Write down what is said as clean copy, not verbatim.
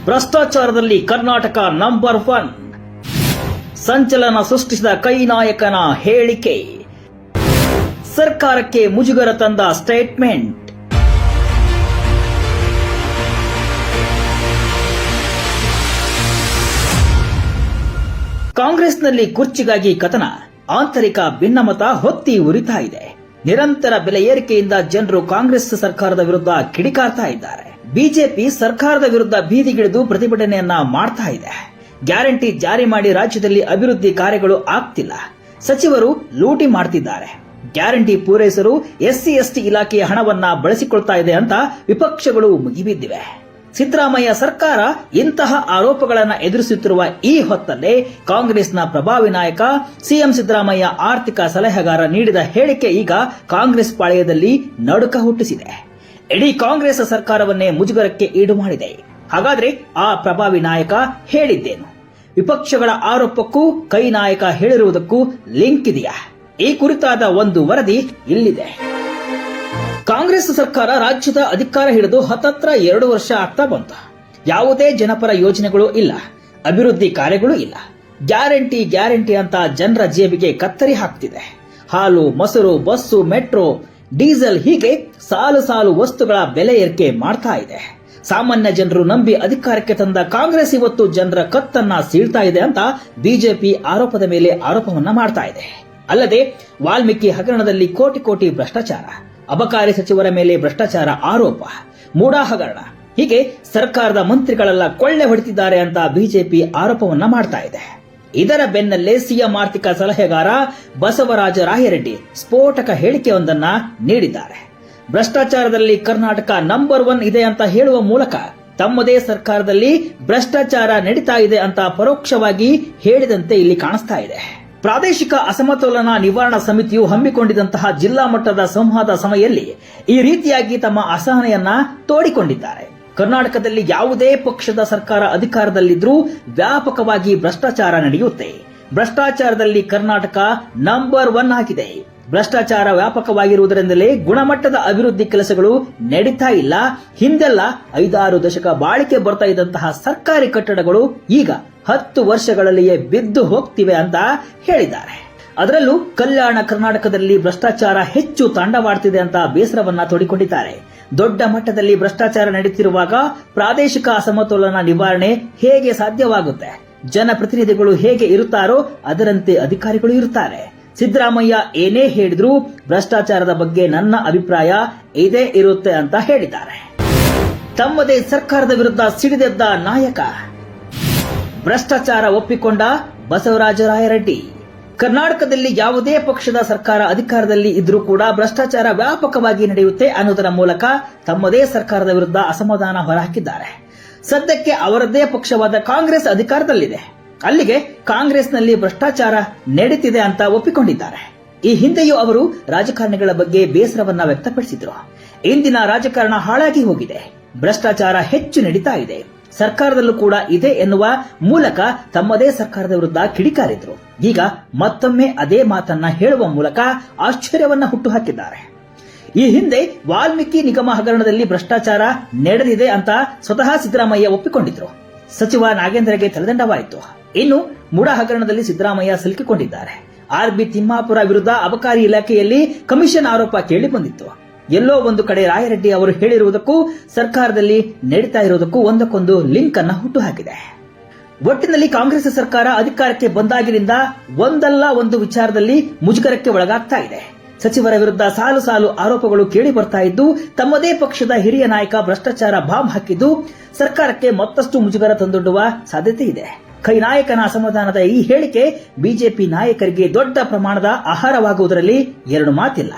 ಭ್ರಷ್ಟಾಚಾರದಲ್ಲಿ Karnataka number 1. ಸಂಚಲನ ಸೃಷ್ಟಿಸಿದ ಕೈ ನಾಯಕನ ಹೇಳಿಕೆ. ಸರ್ಕಾರಕ್ಕೆ ಮುಜುಗರ ತಂದ ಸ್ಟೇಟ್ಮೆಂಟ್. ಕಾಂಗ್ರೆಸ್ನಲ್ಲಿ ಕುರ್ಚಿಗಾಗಿ ಕಥನ, ಆಂತರಿಕ ಭಿನ್ನಮತ ಹೊತ್ತಿ ಉರಿತಾ ಇದೆ. ನಿರಂತರ ಬೆಲೆ ಏರಿಕೆಯಿಂದ ಜನರು ಕಾಂಗ್ರೆಸ್ ಸರ್ಕಾರದ ವಿರುದ್ಧ ಕಿಡಿಕಾರ್ತಾ ಇದ್ದಾರೆ. ಬಿಜೆಪಿ ಸರ್ಕಾರದ ವಿರುದ್ಧ ಬೀದಿಗಿಳಿದು ಪ್ರತಿಭಟನೆಯನ್ನ ಮಾಡ್ತಾ ಇದೆ. ಗ್ಯಾರಂಟಿ ಜಾರಿ ಮಾಡಿ ರಾಜ್ಯದಲ್ಲಿ ಅಭಿವೃದ್ಧಿ ಕಾರ್ಯಗಳು ಆಗ್ತಿಲ್ಲ. ಸಚಿವರು ಲೂಟಿ ಮಾಡ್ತಿದ್ದಾರೆ. ಗ್ಯಾರಂಟಿ ಪೂರೈಸಲು ಎಸ್ಸಿ ಎಸ್ಟಿ ಇಲಾಖೆಯ ಹಣವನ್ನ ಬಳಸಿಕೊಳ್ತಾ ಇದೆ ಅಂತ ವಿಪಕ್ಷಗಳು ಮುಗಿಬಿದ್ದಿವೆ. ಸಿದ್ದರಾಮಯ್ಯ ಸರ್ಕಾರ ಇಂತಹ ಆರೋಪಗಳನ್ನು ಎದುರಿಸುತ್ತಿರುವ ಈ ಹೊತ್ತಲ್ಲೇ ಕಾಂಗ್ರೆಸ್ನ ಪ್ರಭಾವಿ ನಾಯಕ ಸಿಎಂ ಸಿದ್ದರಾಮಯ್ಯ ಆರ್ಥಿಕ ಸಲಹೆಗಾರ ನೀಡಿದ ಹೇಳಿಕೆ ಈಗ ಕಾಂಗ್ರೆಸ್ ಪಾಳೆಯದಲ್ಲಿ ನಡುಕ ಹುಟ್ಟಿಸಿದೆ. ಇಡೀ ಕಾಂಗ್ರೆಸ್ ಸರ್ಕಾರವನ್ನೇ ಮುಜುಗರಕ್ಕೆ ಈಡು ಮಾಡಿದೆ. ಹಾಗಾದ್ರೆ ಆ ಪ್ರಭಾವಿ ನಾಯಕ ಹೇಳಿದ್ದೇನು? ವಿಪಕ್ಷಗಳ ಆರೋಪಕ್ಕೂ ಕೈ ನಾಯಕ ಹೇಳಿರುವುದಕ್ಕೂ ಲಿಂಕ್ ಇದೆಯಾ? ಈ ಕುರಿತಾದ ಒಂದು ವರದಿ ಇಲ್ಲಿದೆ. ಕಾಂಗ್ರೆಸ್ ಸರ್ಕಾರ ರಾಜ್ಯದ ಅಧಿಕಾರ ಹಿಡಿದು ಹತ್ತತ್ರ 2 ವರ್ಷ ಆಗ್ತಾ ಬಂತು. ಯಾವುದೇ ಜನಪರ ಯೋಜನೆಗಳು ಇಲ್ಲ, ಅಭಿವೃದ್ಧಿ ಕಾರ್ಯಗಳು ಇಲ್ಲ. ಗ್ಯಾರಂಟಿ ಅಂತ ಜನರ ಜೇಬಿಗೆ ಕತ್ತರಿ ಹಾಕ್ತಿದೆ. ಹಾಲು, ಮೊಸರು, ಬಸ್ಸು, ಮೆಟ್ರೋ, ಡೀಸೆಲ್ ಹೀಗೆ ಸಾಲು ವಸ್ತುಗಳ ಬೆಲೆ ಏರಿಕೆ ಮಾಡ್ತಾ ಇದೆ. ಸಾಮಾನ್ಯ ಜನರು ನಂಬಿ ಅಧಿಕಾರಕ್ಕೆ ತಂದ ಕಾಂಗ್ರೆಸ್ ಇವತ್ತು ಜನರ ಕತ್ತನ್ನ ಸೀಳ್ತಾ ಇದೆ ಅಂತ ಬಿಜೆಪಿ ಆರೋಪದ ಮೇಲೆ ಆರೋಪವನ್ನ ಮಾಡ್ತಾ ಇದೆ. ಅಲ್ಲದೆ ವಾಲ್ಮೀಕಿ ಹಗರಣದಲ್ಲಿ ಕೋಟಿ ಭ್ರಷ್ಟಾಚಾರ, ಅಬಕಾರಿ ಸಚಿವರ ಮೇಲೆ ಭ್ರಷ್ಟಾಚಾರ ಆರೋಪ, ಮೂಡಾ ಹಗರಣ ಹೀಗೆ ಸರ್ಕಾರದ ಮಂತ್ರಿಗಳೆಲ್ಲ ಕೊಳ್ಳೆ ಹೊಡೆದಿದ್ದಾರೆ ಅಂತ ಬಿಜೆಪಿ ಆರೋಪವನ್ನ ಮಾಡ್ತಾ ಇದೆ. ಇದರ ಬೆನ್ನಲ್ಲೇ ಸಿಎಂ ಆರ್ಥಿಕ ಸಲಹೆಗಾರ ಬಸವರಾಜ ರಾಯರೆಡ್ಡಿ ಸ್ಫೋಟಕ ಹೇಳಿಕೆಯೊಂದನ್ನ ನೀಡಿದ್ದಾರೆ. ಭ್ರಷ್ಟಾಚಾರದಲ್ಲಿ ಕರ್ನಾಟಕ ನಂಬರ್ 1 ಇದೆ ಅಂತ ಹೇಳುವ ಮೂಲಕ ತಮ್ಮದೇ ಸರ್ಕಾರದಲ್ಲಿ ಭ್ರಷ್ಟಾಚಾರ ನಡೀತಾ ಇದೆ ಅಂತ ಪರೋಕ್ಷವಾಗಿ ಹೇಳಿದಂತೆ ಇಲ್ಲಿ ಕಾಣಿಸ್ತಾ ಇದೆ. ಪ್ರಾದೇಶಿಕ ಅಸಮತೋಲನ ನಿವಾರಣಾ ಸಮಿತಿಯು ಹಮ್ಮಿಕೊಂಡಿದ್ದಂತಹ ಜಿಲ್ಲಾ ಮಟ್ಟದ ಸಂವಾದ ಸಮಯದಲ್ಲಿ ಈ ರೀತಿಯಾಗಿ ತಮ್ಮ ಅಸಹನೆಯನ್ನ ತೋಡಿಕೊಂಡಿದ್ದಾರೆ. ಕರ್ನಾಟಕದಲ್ಲಿ ಯಾವುದೇ ಪಕ್ಷದ ಸರ್ಕಾರ ಅಧಿಕಾರದಲ್ಲಿದ್ರೂ ವ್ಯಾಪಕವಾಗಿ ಭ್ರಷ್ಟಾಚಾರ ನಡೆಯುತ್ತೆ. ಭ್ರಷ್ಟಾಚಾರದಲ್ಲಿ ಕರ್ನಾಟಕ ನಂಬರ್ 1 ಆಗಿದೆ. ಭ್ರಷ್ಟಾಚಾರ ವ್ಯಾಪಕವಾಗಿರುವುದರಿಂದಲೇ ಗುಣಮಟ್ಟದ ಅಭಿವೃದ್ಧಿ ಕೆಲಸಗಳು ನಡೀತಾ ಇಲ್ಲ. ಹಿಂದೆಲ್ಲ 5-6 ದಶಕ ಬಾಳಿಕೆ ಬರ್ತಾ ಇದ್ದಂತಹ ಸರ್ಕಾರಿ ಕಟ್ಟಡಗಳು ಈಗ 10 ವರ್ಷಗಳಲ್ಲಿಯೇ ಬಿದ್ದು ಹೋಗ್ತಿವೆ ಅಂತ ಹೇಳಿದ್ದಾರೆ. ಅದರಲ್ಲೂ ಕಲ್ಯಾಣ ಕರ್ನಾಟಕದಲ್ಲಿ ಭ್ರಷ್ಟಾಚಾರ ಹೆಚ್ಚು ತಾಂಡವಾಡ್ತಿದೆ ಅಂತ ಬೇಸರವನ್ನ ತೋಡಿಕೊಂಡಿದ್ದಾರೆ. ದೊಡ್ಡ ಮಟ್ಟದಲ್ಲಿ ಭ್ರಷ್ಟಾಚಾರ ನಡೆಯುತ್ತಿರುವಾಗ ಪ್ರಾದೇಶಿಕ ಅಸಮತೋಲನ ನಿವಾರಣೆ ಹೇಗೆ ಸಾಧ್ಯವಾಗುತ್ತೆ? ಜನಪ್ರತಿನಿಧಿಗಳು ಹೇಗೆ ಇರುತ್ತಾರೋ ಅದರಂತೆ ಅಧಿಕಾರಿಗಳು ಇರುತ್ತಾರೆ. ಸಿದ್ದರಾಮಯ್ಯ ಏನೇ ಹೇಳಿದ್ರೂ ಭ್ರಷ್ಟಾಚಾರದ ಬಗ್ಗೆ ನನ್ನ ಅಭಿಪ್ರಾಯ ಇದೇ ಇರುತ್ತೆ ಅಂತ ಹೇಳಿದ್ದಾರೆ. ತಮ್ಮದೇ ಸರ್ಕಾರದ ವಿರುದ್ಧ ಸಿಡಿದೆದ್ದ ನಾಯಕ. ಭ್ರಷ್ಟಾಚಾರ ಒಪ್ಪಿಕೊಂಡ ಬಸವರಾಜ ರಾಯರೆಡ್ಡಿ. ಕರ್ನಾಟಕದಲ್ಲಿ ಯಾವುದೇ ಪಕ್ಷದ ಸರ್ಕಾರ ಅಧಿಕಾರದಲ್ಲಿ ಇದ್ರೂ ಕೂಡ ಭ್ರಷ್ಟಾಚಾರ ವ್ಯಾಪಕವಾಗಿ ನಡೆಯುತ್ತೆ ಅನ್ನೋದರ ಮೂಲಕ ತಮ್ಮದೇ ಸರ್ಕಾರದ ವಿರುದ್ಧ ಅಸಮಾಧಾನ ಹೊರಹಾಕಿದ್ದಾರೆ. ಸದ್ಯಕ್ಕೆ ಅವರದ್ದೇ ಪಕ್ಷವಾದ ಕಾಂಗ್ರೆಸ್ ಅಧಿಕಾರದಲ್ಲಿದೆ. ಅಲ್ಲಿಗೆ ಕಾಂಗ್ರೆಸ್ನಲ್ಲಿ ಭ್ರಷ್ಟಾಚಾರ ನಡೀತಿದೆ ಅಂತ ಒಪ್ಪಿಕೊಂಡಿದ್ದಾರೆ. ಈ ಹಿಂದೆಯೂ ಅವರು ರಾಜಕಾರಣಿಗಳ ಬಗ್ಗೆ ಬೇಸರವನ್ನ ವ್ಯಕ್ತಪಡಿಸಿದ್ರು. ಇಂದಿನ ರಾಜಕಾರಣ ಹಾಳಾಗಿ ಹೋಗಿದೆ, ಭ್ರಷ್ಟಾಚಾರ ಹೆಚ್ಚು ನಡೀತಾ ಇದೆ, ಸರ್ಕಾರದಲ್ಲೂ ಕೂಡ ಇದೆ ಎನ್ನುವ ಮೂಲಕ ತಮ್ಮದೇ ಸರ್ಕಾರದ ವಿರುದ್ಧ ಕಿಡಿಕಾರಿದ್ರು. ಈಗ ಮತ್ತೊಮ್ಮೆ ಅದೇ ಮಾತನ್ನ ಹೇಳುವ ಮೂಲಕ ಆಶ್ಚರ್ಯವನ್ನ ಹುಟ್ಟುಹಾಕಿದ್ದಾರೆ. ಈ ಹಿಂದೆ ವಾಲ್ಮೀಕಿ ನಿಗಮ ಹಗರಣದಲ್ಲಿ ಭ್ರಷ್ಟಾಚಾರ ನಡೆದಿದೆ ಅಂತ ಸ್ವತಃ ಸಿದ್ದರಾಮಯ್ಯ ಒಪ್ಪಿಕೊಂಡಿದ್ರು. ಸಚಿವ ನಾಗೇಂದ್ರಗೆ ತಲೆದಂಡವಾಯಿತು. ಇನ್ನು ಮೂಡಾ ಹಗರಣದಲ್ಲಿ ಸಿದ್ದರಾಮಯ್ಯ ಸಿಲುಕಿಕೊಂಡಿದ್ದಾರೆ. ಆರ್ಬಿ ತಿಮ್ಮಾಪುರ ವಿರುದ್ಧ ಅಬಕಾರಿ ಇಲಾಖೆಯಲ್ಲಿ ಕಮಿಷನ್ ಆರೋಪ ಕೇಳಿ ಬಂದಿತ್ತು. ಎಲ್ಲೋ ಒಂದು ಕಡೆ ರಾಯರೆಡ್ಡಿ ಅವರು ಹೇಳಿರುವುದಕ್ಕೂ ಸರ್ಕಾರದಲ್ಲಿ ನಡೀತಾ ಇರುವುದಕ್ಕೂ ಒಂದಕ್ಕೊಂದು ಲಿಂಕ್ ಅನ್ನ ಹುಟ್ಟುಹಾಕಿದೆ. ಒಟ್ಟಿನಲ್ಲಿ ಕಾಂಗ್ರೆಸ್ ಸರ್ಕಾರ ಅಧಿಕಾರಕ್ಕೆ ಬಂದಾಗಿನಿಂದ ಒಂದಲ್ಲ ಒಂದು ವಿಚಾರದಲ್ಲಿ ಮುಜುಗರಕ್ಕೆ ಒಳಗಾಗ್ತಾ ಇದೆ. ಸಚಿವರ ವಿರುದ್ಧ ಸಾಲು ಆರೋಪಗಳು ಕೇಳಿ ಬರ್ತಾ ಇದ್ದು, ತಮ್ಮದೇ ಪಕ್ಷದ ಹಿರಿಯ ನಾಯಕ ಭ್ರಷ್ಟಾಚಾರ ಬಾಂಬ್ ಹಾಕಿದ್ದು ಸರ್ಕಾರಕ್ಕೆ ಮತ್ತಷ್ಟು ಮುಜುಗರ ತಂದೊಡ್ಡುವ ಸಾಧ್ಯತೆ ಇದೆ. ಕೈ ನಾಯಕನ ಅಸಮಾಧಾನದ ಈ ಹೇಳಿಕೆ ಬಿಜೆಪಿ ನಾಯಕರಿಗೆ ದೊಡ್ಡ ಪ್ರಮಾಣದ ಆಹಾರವಾಗುವುದರಲ್ಲಿ ಎರಡು ಮಾತಿಲ್ಲ.